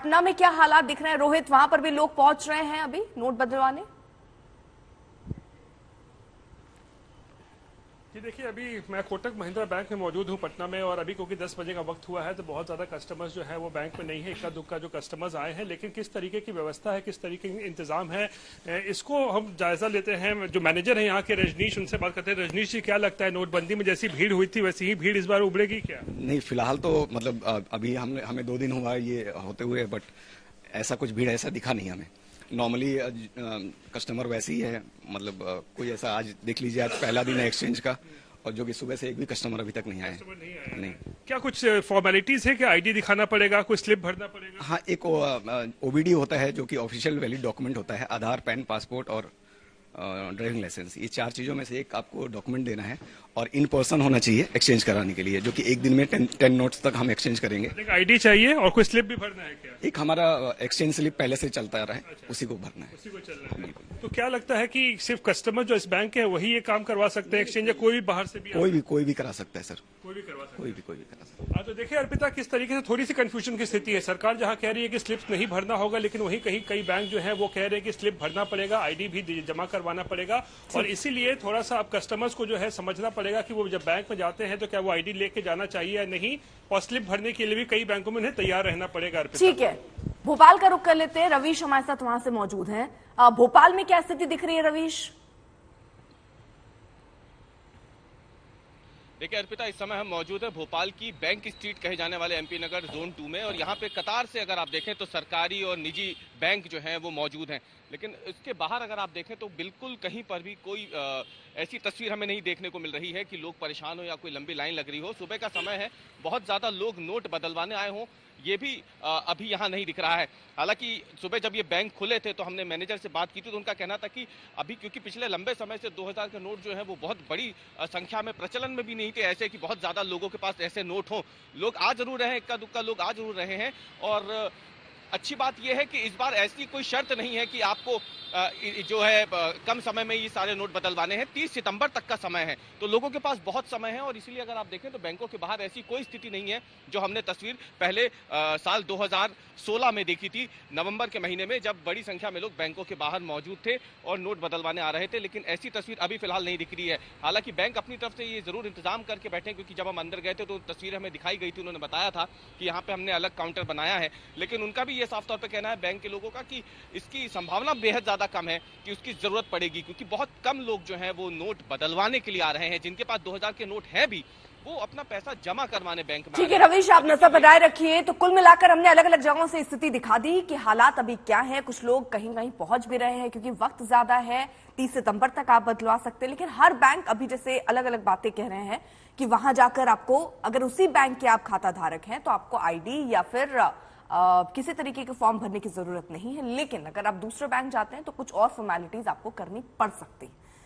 पटना में क्या हालात दिख रहे हैं रोहित? वहां पर भी लोग पहुंच रहे हैं अभी नोट बदलवाने? जी देखिए, अभी मैं कोटक महिंद्रा बैंक में मौजूद हूं पटना में, और अभी क्योंकि 10 बजे का वक्त हुआ है तो बहुत ज़्यादा कस्टमर्स जो है वो बैंक में नहीं है। इक्का दुक्का जो कस्टमर्स आए हैं, लेकिन किस तरीके की व्यवस्था है, किस तरीके का इंतजाम है, इसको हम जायजा लेते हैं। जो मैनेजर हैं यहाँ के रजनीश, उनसे बात करते हैं। रजनीश जी, क्या लगता है, नोटबंदी में जैसी भीड़ हुई थी वैसी ही भीड़ इस बार उभरेगी क्या? नहीं, फिलहाल तो मतलब अभी हमें 2 दिन हुआ ये होते हुए, बट ऐसा कुछ भीड़ ऐसा दिखा नहीं हमें। नॉर्मली कस्टमर वैसे ही है, मतलब कोई ऐसा, आज देख लीजिए, आज पहला दिन है एक्सचेंज का, और जो कि सुबह से एक भी कस्टमर अभी तक नहीं आए। नहीं। क्या कुछ फॉर्मेलिटीज है कि आईडी दिखाना पड़ेगा, कोई स्लिप भरना पड़ेगा? हाँ, एक ओबीडी होता है जो कि ऑफिशियल वैलिड डॉक्यूमेंट होता है, आधार, पैन, पासपोर्ट और ड्राइविंग लाइसेंस। ये 4 चीजों में से एक आपको डॉक्यूमेंट देना है, और इन पर्सन होना चाहिए एक्सचेंज कराने के लिए, जो कि एक दिन में 10 नोट्स तक हम एक्सचेंज करेंगे। आईडी चाहिए और कोई स्लिप भी भरना है क्या? एक हमारा एक्सचेंज स्लिप पहले से चलता आ रहा है, उसी को भरना है। उसी को चलना है। तो क्या लगता है कि सिर्फ कस्टमर जो इस बैंक के है वही ये काम करवा सकते हैं एक्सचेंज, या कोई भी बाहर से भी? कोई भी करा सकता है सर, कोई भी करवा सकता है। कोई भी करा सकता है। तो देखिए अर्पिता, किस तरीके से थोड़ी सी कंफ्यूजन की स्थिति है। सरकार जहां कह रही है कि स्लिप्स नहीं भरना होगा, लेकिन वहीं कई बैंक जो है वो कह रहे हैं कि स्लिप भरना पड़ेगा, आईडी भी जमा करवाना पड़ेगा, और इसीलिए थोड़ा सा अब कस्टमर्स को जो है समझना पड़ेगा कि वो जब बैंक में जाते हैं तो क्या वो आईडी लेके जाना चाहिए या नहीं, और स्लिप भरने के लिए भी कई बैंकों में उन्हें तैयार रहना पड़ेगा। ठीक है, भोपाल का रुख कर लेते हैं। रवीश हमारे साथ वहां से मौजूद हैं। भोपाल में क्या स्थिति दिख रही है रवीश? देखिए अर्पिता, इस समय हम मौजूद है भोपाल की बैंक स्ट्रीट कहे जाने वाले एमपी नगर जोन 2 में, और यहाँ पे कतार से अगर आप देखें तो सरकारी और निजी बैंक जो हैं वो मौजूद हैं। लेकिन इसके बाहर अगर आप देखें तो बिल्कुल कहीं पर भी कोई ऐसी तस्वीर हमें नहीं देखने को मिल रही है कि लोग परेशान हो या कोई लंबी लाइन लग रही हो। सुबह का समय है, बहुत ज़्यादा लोग नोट बदलवाने आए हों ये भी अभी यहाँ नहीं दिख रहा है। हालांकि सुबह जब ये बैंक खुले थे तो हमने मैनेजर से बात की थी, तो उनका कहना था कि अभी क्योंकि पिछले लंबे समय से 2000 के नोट जो है वो बहुत बड़ी संख्या में प्रचलन में भी नहीं थे, ऐसे कि बहुत ज़्यादा लोगों के पास ऐसे नोट हों। लोग आ जरूर रहे हैं, इक्का दुक्का लोग आ जरूर रहे हैं, और अच्छी बात यह है कि इस बार ऐसी कोई शर्त नहीं है कि आपको जो है कम समय में ये सारे नोट बदलवाने हैं। 30 सितंबर तक का समय है, तो लोगों के पास बहुत समय है, और इसीलिए अगर आप देखें तो बैंकों के बाहर ऐसी कोई स्थिति नहीं है जो हमने तस्वीर पहले साल 2016 में देखी थी, नवंबर के महीने में, जब बड़ी संख्या में लोग बैंकों के बाहर मौजूद थे और नोट बदलवाने आ रहे थे। लेकिन ऐसी तस्वीर अभी फिलहाल नहीं दिख रही है। हालांकि बैंक अपनी तरफ से ये जरूर इंतजाम करके बैठे, क्योंकि जब हम अंदर गए थे तो तस्वीर हमें दिखाई गई थी, उन्होंने बताया था कि यहाँ पे हमने अलग काउंटर बनाया है, लेकिन उनका भी ये साफ तौर पर कहना है बैंक के लोगों का कि इसकी संभावना बेहद ज्यादा कम है कि उसकी जरूरत पड़ेगी, क्योंकि बहुत कम लोग जो हैं वो नोट बदलवाने के लिए आ रहे हैं। जिनके पास 2000 के नोट हैं भी, वो अपना पैसा जमा करवाने बैंक में। ठीक है रवीश, आप नजर बनाए रखिए। तो कुल मिलाकर हमने अलग अलग जगहों से स्थिति दिखा दी कि हालात अभी क्या है। कुछ लोग कहीं कहीं पहुंच भी रहे हैं क्योंकि वक्त ज्यादा है, 30 सितंबर तक आप बदलवा सकते हैं, लेकिन हर बैंक अभी जैसे अलग अलग बातें कह रहे हैं कि वहां जाकर आपको, अगर उसी बैंक के आप खाता धारक हैं तो आपको आईडी या फिर किसी तरीके के फॉर्म भरने की जरूरत नहीं है, लेकिन अगर आप दूसरे बैंक जाते हैं तो कुछ और फॉर्मेलिटीज आपको करनी पड़ सकती है।